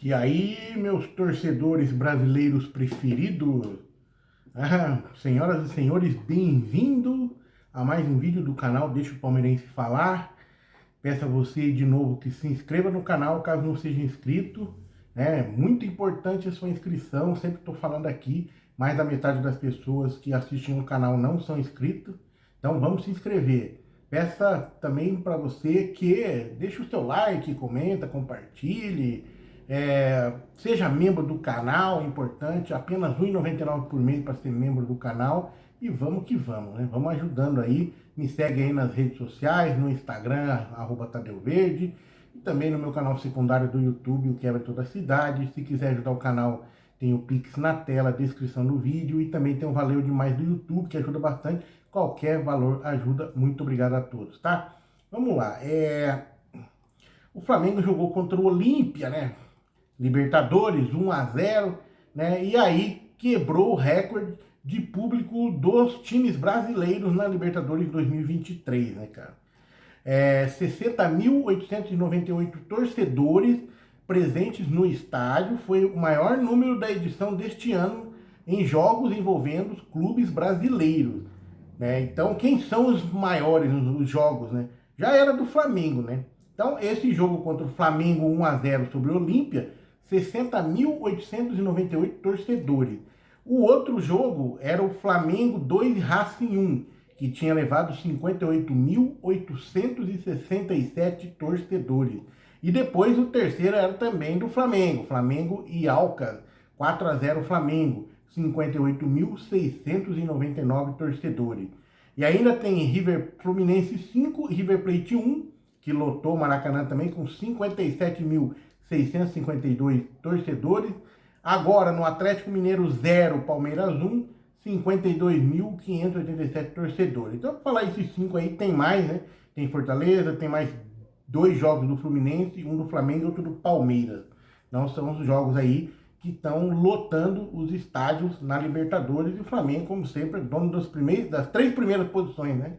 E aí, meus torcedores brasileiros preferidos, senhoras e senhores, bem-vindo a mais um vídeo do canal Deixa o Palmeirense Falar. Peço a você de novo que se inscreva no canal caso não seja inscrito. É muito importante a sua inscrição, sempre estou falando aqui, mais da metade das pessoas que assistem o canal não são inscritos, então vamos se inscrever. Peça também para você que deixe o seu like, comenta, compartilhe, seja membro do canal, é importante, apenas R$ 1,99 por mês para ser membro do canal. E vamos que vamos, né? Vamos ajudando aí. Me segue aí nas redes sociais, no Instagram, @TadeuVerde, e também no meu canal secundário do YouTube, o Quebra Toda a Cidade. Se quiser ajudar o canal, tem o Pix na tela, descrição do vídeo, e também tem o Valeu Demais do YouTube, que ajuda bastante. Qualquer valor ajuda. Muito obrigado a todos, tá? Vamos lá. O Flamengo jogou contra o Olímpia, né? Libertadores, 1-0, né? E aí quebrou o recorde de público dos times brasileiros na Libertadores 2023, né, cara? 60.898 torcedores presentes no estádio, foi o maior número da edição deste ano em jogos envolvendo os clubes brasileiros, né? Então, quem são os maiores nos jogos, né? Já era do Flamengo, né? Então, esse jogo contra o Flamengo 1-0 sobre o Olímpia, 60.898 torcedores. O outro jogo era o Flamengo 2 Racing 1, que tinha levado 58.867 torcedores. E depois o terceiro era também do Flamengo, Flamengo e Alcas, 4-0 Flamengo, 58.699 torcedores. E ainda tem River Fluminense 5 e River Plate 1, que lotou o Maracanã também com 57.652 torcedores. Agora no Atlético Mineiro 0, Palmeiras 1, 52.587 torcedores. Então, para falar esses 5 aí, tem mais, né? Tem Fortaleza, tem mais 2 jogos do Fluminense, um do Flamengo e outro do Palmeiras. Então, são os jogos aí que estão lotando os estádios na Libertadores. E o Flamengo, como sempre, é dono das 3 primeiras posições, né?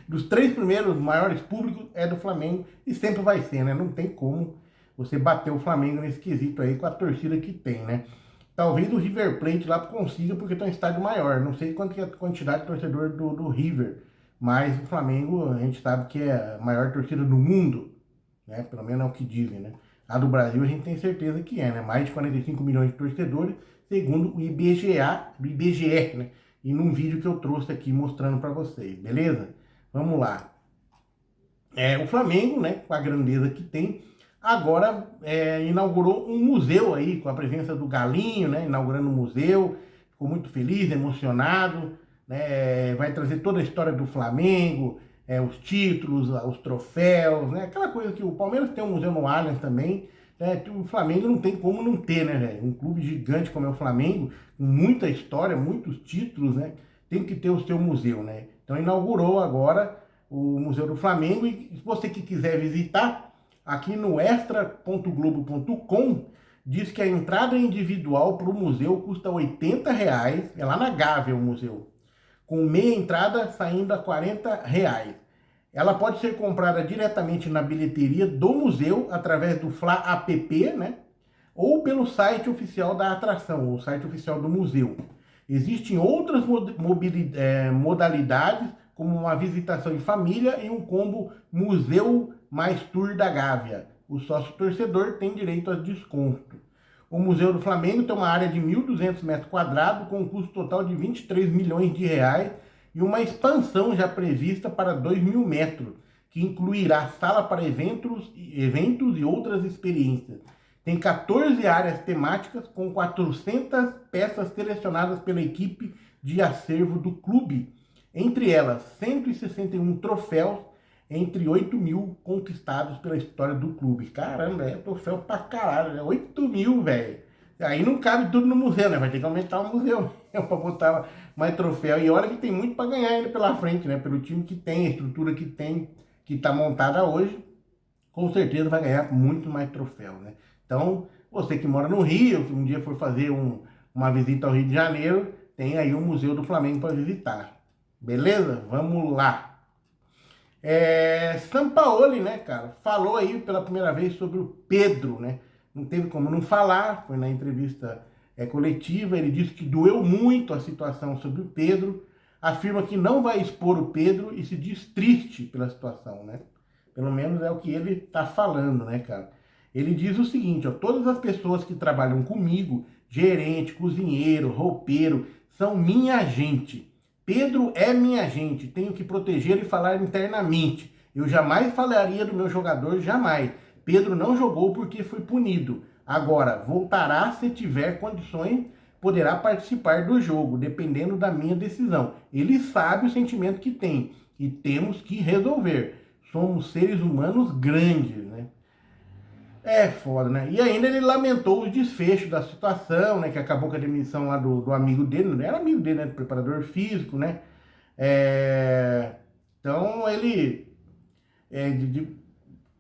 Dos 3 primeiros maiores públicos é do Flamengo e sempre vai ser, né? Não tem como você bater o Flamengo nesse quesito aí com a torcida que tem, né? Talvez o River Plate lá consiga porque tem um estádio maior. Não sei quanto é a quantidade de torcedor do River, mas o Flamengo a gente sabe que é a maior torcida do mundo, né? Pelo menos é o que dizem, né? A do Brasil a gente tem certeza que é, né? Mais de 45 milhões de torcedores, segundo o IBGE, né? E num vídeo que eu trouxe aqui mostrando para vocês, beleza? Vamos lá. O Flamengo, né, com a grandeza que tem, agora inaugurou um museu aí, com a presença do Galinho, né, inaugurando um museu, ficou muito feliz, emocionado, né, vai trazer toda a história do Flamengo, os títulos, os troféus, né, aquela coisa que o Palmeiras tem um museu no Allianz também, né, o Flamengo não tem como não ter, né, velho? Um clube gigante como é o Flamengo, com muita história, muitos títulos, né, tem que ter o seu museu, né? Então inaugurou agora o Museu do Flamengo, e se você que quiser visitar, aqui no extra.globo.com diz que a entrada individual para o museu custa R$ 80, é lá na Gávea o museu, com meia entrada saindo a R$ 40. Ela pode ser comprada diretamente na bilheteria do museu, através do Fla App, né? Ou pelo site oficial da atração, o site oficial do museu. Existem outras modalidades, como uma visitação em família e um combo museu mais tour da Gávea. O sócio torcedor tem direito a desconto. O Museu do Flamengo tem uma área de 1.200 metros quadrados, com um custo total de R$ 23 milhões, e uma expansão já prevista para 2.000 metros, que incluirá sala para eventos e outras experiências. Tem 14 áreas temáticas com 400 peças selecionadas pela equipe de acervo do clube. Entre elas, 161 troféus, entre 8.000 conquistados pela história do clube. Caramba, é troféu pra caralho, né? 8.000, velho. Aí não cabe tudo no museu, né? Vai ter que aumentar o museu pra botar mais troféu. E olha que tem muito pra ganhar ainda pela frente, né? Pelo time que tem, a estrutura que tem, que tá montada hoje, com certeza vai ganhar muito mais troféu, né? Então, você que mora no Rio, que um dia for fazer uma visita ao Rio de Janeiro, tem aí o Museu do Flamengo para visitar. Beleza? Vamos lá. Sampaoli, né, cara, falou aí pela primeira vez sobre o Pedro, né? não teve como não falar, foi na entrevista coletiva, ele disse que doeu muito a situação sobre o Pedro, afirma que não vai expor o Pedro e se diz triste pela situação, né? Pelo menos é o que ele tá falando, né, cara? Ele diz o seguinte, ó, todas as pessoas que trabalham comigo, gerente, cozinheiro, roupeiro, são minha gente. Pedro é minha gente, tenho que proteger e falar internamente. Eu jamais falaria do meu jogador, jamais. Pedro não jogou porque foi punido. Agora, voltará se tiver condições, poderá participar do jogo, dependendo da minha decisão. Ele sabe o sentimento que tem e temos que resolver. Somos seres humanos grandes, né? É foda, né? E ainda ele lamentou os desfechos da situação, né? Que acabou com a demissão lá do amigo dele, não era amigo dele, né? Do preparador físico, né? Então ele é, de, de,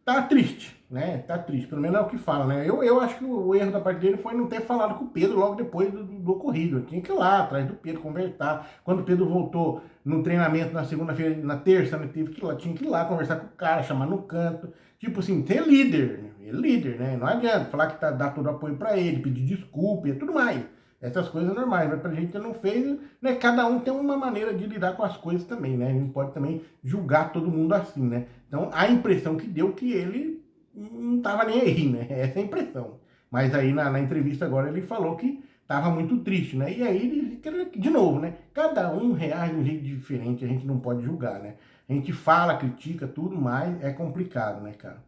tá triste, né? Tá triste, pelo menos é o que fala, né? Eu acho que o erro da parte dele foi não ter falado com o Pedro logo depois do ocorrido. Tinha que ir lá atrás do Pedro, conversar. Quando o Pedro voltou no treinamento na segunda-feira, na terça, né, tinha que ir lá conversar com o cara, chamar no canto. Tipo assim, ser líder, né? Ele é líder, né? Não adianta falar que dá todo apoio pra ele, pedir desculpa e tudo mais. Essas coisas normais, mas pra gente que não fez, né? Cada um tem uma maneira de lidar com as coisas também, né? A gente pode também julgar todo mundo assim, né? Então, a impressão que deu que ele não tava nem aí, né? Essa é a impressão. Mas aí na entrevista agora ele falou que tava muito triste, né? E aí, de novo, né? Cada um reage de um jeito diferente, a gente não pode julgar, né? A gente fala, critica, tudo, mas é complicado, né, cara?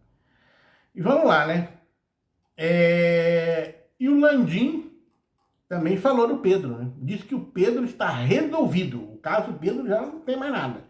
E vamos lá, né? E o Landim também falou do Pedro, né? Disse que o Pedro está resolvido. O caso do Pedro já não tem mais nada.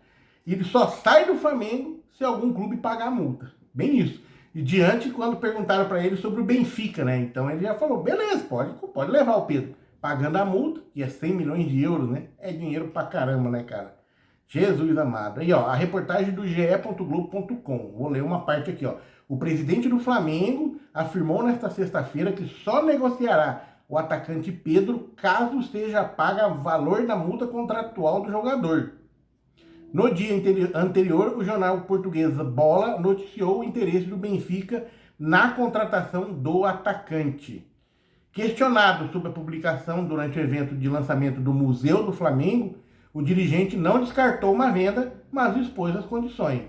Ele só sai do Flamengo se algum clube pagar a multa. Bem isso. E diante, quando perguntaram para ele sobre o Benfica, né? Então ele já falou, beleza, pode levar o Pedro. Pagando a multa, que é 100 milhões de euros, né? É dinheiro pra caramba, né, cara? Jesus amado. Aí, ó, a reportagem do ge.globo.com. Vou ler uma parte aqui, ó. O presidente do Flamengo afirmou nesta sexta-feira que só negociará o atacante Pedro caso seja paga o valor da multa contratual do jogador. No dia anterior, o jornal português Bola noticiou o interesse do Benfica na contratação do atacante. Questionado sobre a publicação durante o evento de lançamento do Museu do Flamengo, o dirigente não descartou uma venda, mas expôs as condições.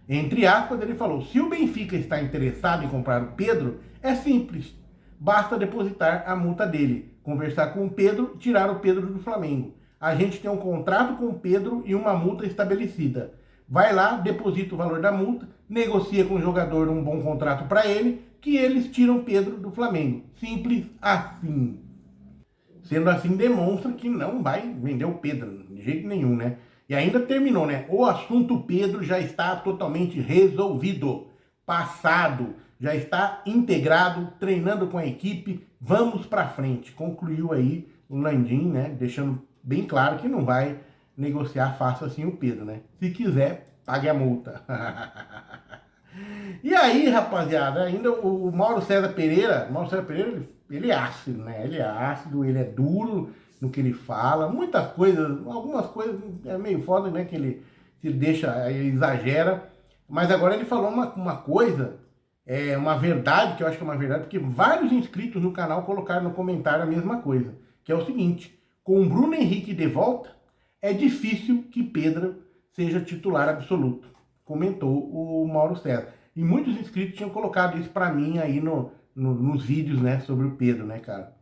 Entre aspas, ele falou, se o Benfica está interessado em comprar o Pedro, é simples. Basta depositar a multa dele, conversar com o Pedro e tirar o Pedro do Flamengo. A gente tem um contrato com o Pedro e uma multa estabelecida. Vai lá, deposita o valor da multa, negocia com o jogador um bom contrato para ele, que eles tiram o Pedro do Flamengo. Simples assim. Sendo assim, demonstra que não vai vender o Pedro, de jeito nenhum, né? E ainda terminou, né? O assunto Pedro já está totalmente resolvido. Passado, já está integrado, treinando com a equipe, vamos pra frente. Concluiu aí o Landim, né? Deixando bem claro que não vai negociar fácil assim o Pedro, né? Se quiser, pague a multa. E aí, rapaziada, ainda o Mauro César Pereira, ele é ácido, né? Ele é ácido, ele é duro no que ele fala, muitas coisas, algumas coisas é meio foda, né? Que ele se deixa, ele exagera, mas agora ele falou uma coisa, uma verdade, que eu acho que é uma verdade, porque vários inscritos no canal colocaram no comentário a mesma coisa, que é o seguinte, com o Bruno Henrique de volta, é difícil que Pedro seja titular absoluto, comentou o Mauro César. E muitos inscritos tinham colocado isso pra mim aí nos vídeos, né, sobre o Pedro, né, cara.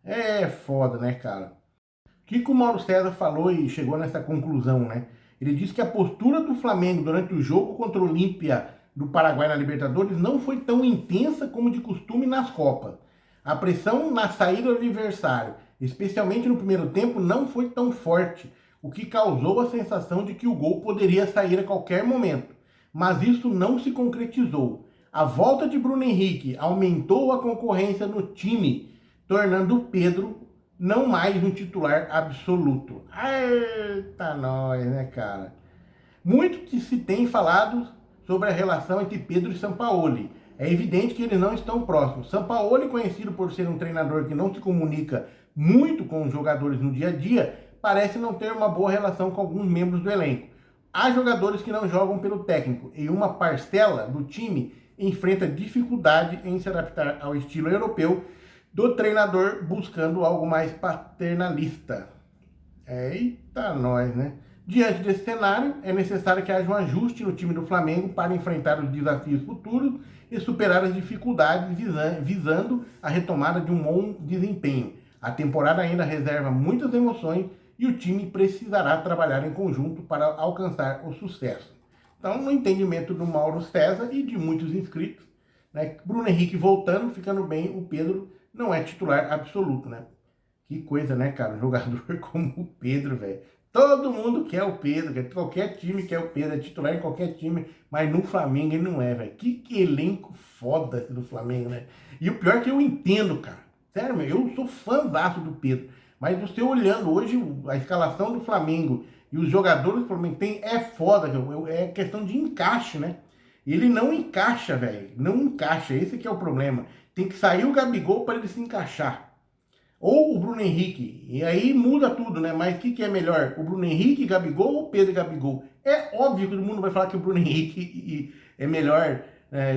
É foda, né, cara. O que o Mauro César falou e chegou nessa conclusão, né? Ele disse que a postura do Flamengo durante o jogo contra o Olímpia do Paraguai na Libertadores não foi tão intensa como de costume nas Copas. A pressão na saída do adversário, especialmente no primeiro tempo, não foi tão forte, o que causou a sensação de que o gol poderia sair a qualquer momento. Mas isso não se concretizou. A volta de Bruno Henrique aumentou a concorrência no time, tornando o Pedro não mais um titular absoluto. Eita nós, né, cara? Muito que se tem falado sobre a relação entre Pedro e Sampaoli. É evidente que eles não estão próximos. Sampaoli, conhecido por ser um treinador que não se comunica muito com os jogadores no dia a dia, parece não ter uma boa relação com alguns membros do elenco. Há jogadores que não jogam pelo técnico e uma parcela do time enfrenta dificuldade em se adaptar ao estilo europeu do treinador, buscando algo mais paternalista. Eita nós, né? Diante desse cenário, é necessário que haja um ajuste no time do Flamengo para enfrentar os desafios futuros e superar as dificuldades visando a retomada de um bom desempenho. A temporada ainda reserva muitas emoções e o time precisará trabalhar em conjunto para alcançar o sucesso. Então, no entendimento do Mauro César e de muitos inscritos, né, Bruno Henrique voltando, ficando bem, o Pedro não é titular absoluto, né? Que coisa, né, cara? Um jogador como o Pedro, velho. Todo mundo quer o Pedro, qualquer time quer o Pedro, é titular em qualquer time, mas no Flamengo ele não é, velho. Que elenco foda esse do Flamengo, né? E o pior é que eu entendo, cara. Sério, eu sou fãzaço do Pedro. Mas você olhando hoje a escalação do Flamengo e os jogadores do Flamengo tem, é foda, é questão de encaixe, né? Ele não encaixa, velho. Não encaixa, esse que é o problema. Tem que sair o Gabigol para ele se encaixar. Ou o Bruno Henrique. E aí muda tudo, né? Mas o que é melhor? O Bruno Henrique, Gabigol ou Pedro e Gabigol? É óbvio que todo mundo vai falar que o Bruno Henrique é melhor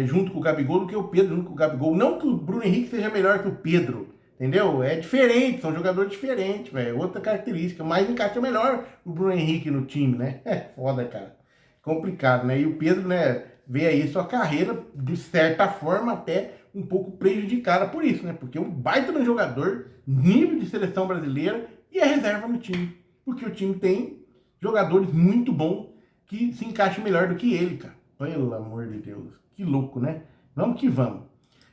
junto com o Gabigol do que o Pedro junto com o Gabigol. Não que o Bruno Henrique seja melhor que o Pedro, entendeu? É diferente, são jogadores diferentes, velho. Outra característica. Mas encaixa melhor o Bruno Henrique no time, né? É foda, cara. Complicado, né? E o Pedro, né, vê aí sua carreira, de certa forma, até um pouco prejudicada por isso, né? Porque é um baita no jogador, nível de seleção brasileira e é reserva no time. Porque o time tem jogadores muito bons que se encaixam melhor do que ele, cara. Pelo amor de Deus. Que louco, né? Vamos que vamos.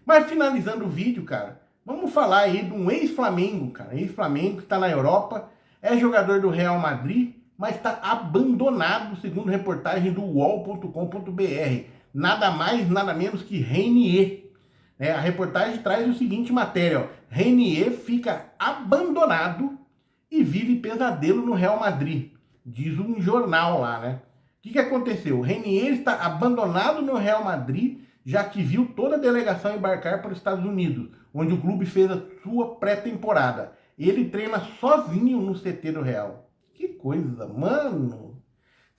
Mas finalizando o vídeo, cara, vamos falar aí de um ex-Flamengo, cara. Ex-Flamengo que tá na Europa, é jogador do Real Madrid, mas está abandonado, segundo reportagem do UOL.com.br. Nada mais, nada menos que Reinier. A reportagem traz o seguinte matéria, ó. Reinier fica abandonado e vive pesadelo no Real Madrid, diz um jornal lá, né? O que aconteceu? Reinier está abandonado no Real Madrid, já que viu toda a delegação embarcar para os Estados Unidos, onde o clube fez a sua pré-temporada. Ele treina sozinho no CT do Real. Que coisa, mano!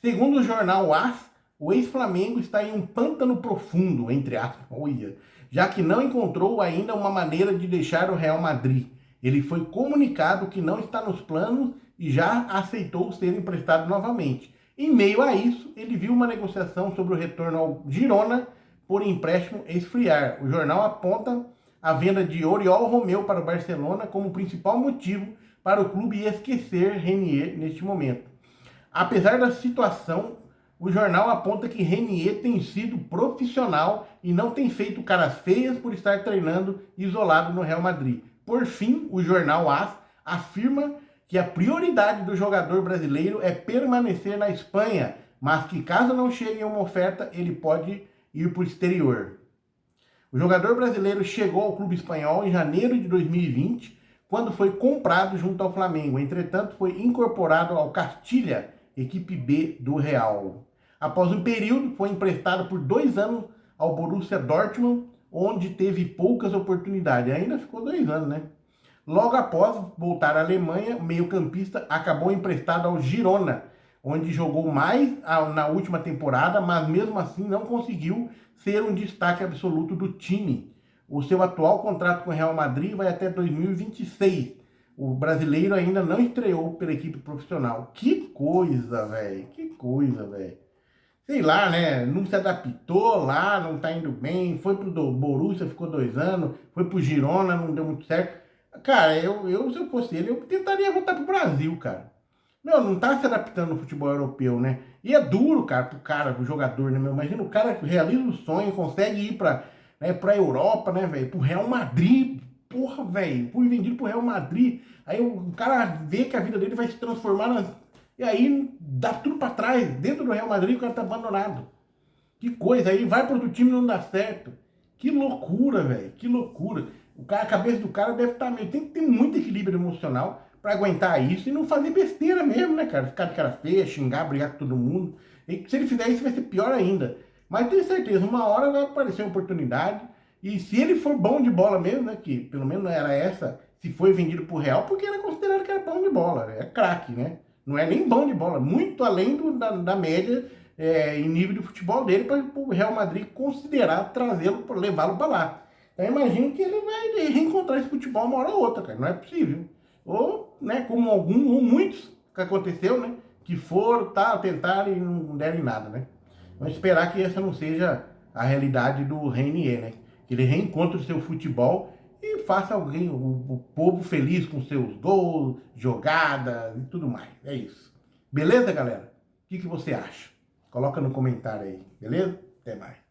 Segundo o jornal AS, o ex-Flamengo está em um pântano profundo, entre aspas, olha, já que não encontrou ainda uma maneira de deixar o Real Madrid. Ele foi comunicado que não está nos planos e já aceitou ser emprestado novamente. Em meio a isso, ele viu uma negociação sobre o retorno ao Girona por empréstimo esfriar. O jornal aponta a venda de Oriol Romeu para o Barcelona como principal motivo para o clube esquecer Reinier neste momento. Apesar da situação, o jornal aponta que Reinier tem sido profissional e não tem feito caras feias por estar treinando isolado no Real Madrid. Por fim, o jornal AS afirma que a prioridade do jogador brasileiro é permanecer na Espanha, mas que caso não chegue a uma oferta, ele pode ir para o exterior. O jogador brasileiro chegou ao clube espanhol em janeiro de 2020, quando foi comprado junto ao Flamengo. Entretanto, foi incorporado ao Castilha, equipe B do Real. Após um período, foi emprestado por 2 anos ao Borussia Dortmund, onde teve poucas oportunidades. Ainda ficou 2 anos, né? Logo após voltar à Alemanha, o meio-campista acabou emprestado ao Girona, onde jogou mais na última temporada, mas mesmo assim não conseguiu ser um destaque absoluto do time. O seu atual contrato com o Real Madrid vai até 2026. O brasileiro ainda não estreou pela equipe profissional. Que coisa, velho. Que coisa, velho. Sei lá, né? Não se adaptou lá, não tá indo bem. Foi pro Borussia, ficou 2 anos. Foi pro Girona, não deu muito certo. Cara, eu se eu fosse ele, eu tentaria voltar pro Brasil, cara. Meu, não tá se adaptando no futebol europeu, né? E é duro, cara, pro jogador, né, meu? Imagina o cara realiza o sonho, consegue ir pra Europa, né, velho? Pro Real Madrid. Porra, velho. Fui vendido pro Real Madrid. Aí o cara vê que a vida dele vai se transformar e aí dá tudo pra trás. Dentro do Real Madrid o cara tá abandonado. Que coisa. Aí vai pro outro time e não dá certo. Que loucura, velho. Que loucura. A cabeça do cara deve estar meio... Tem que ter muito equilíbrio emocional pra aguentar isso e não fazer besteira mesmo, né, cara? Ficar de cara feia, xingar, brigar com todo mundo. E se ele fizer isso vai ser pior ainda. Mas tenho certeza, uma hora vai aparecer uma oportunidade. E se ele for bom de bola mesmo, né, que pelo menos era essa, se foi vendido pro Real, porque era considerado que era bom de bola, é craque, né? Não é nem bom de bola, muito além da média em nível de futebol dele para o Real Madrid considerar trazê-lo, levá-lo para lá. Então imagino que ele vai reencontrar esse futebol uma hora ou outra, cara, não é possível. Ou, né, como ou muitos que aconteceu, né, que foram, tentaram e não deram em nada, né. Vamos esperar que essa não seja a realidade do Renier, né, que ele reencontre o seu futebol e faça alguém, o povo feliz com seus gols, jogadas e tudo mais. É isso. Beleza, galera? O que você acha? Coloca no comentário aí, beleza? Até mais.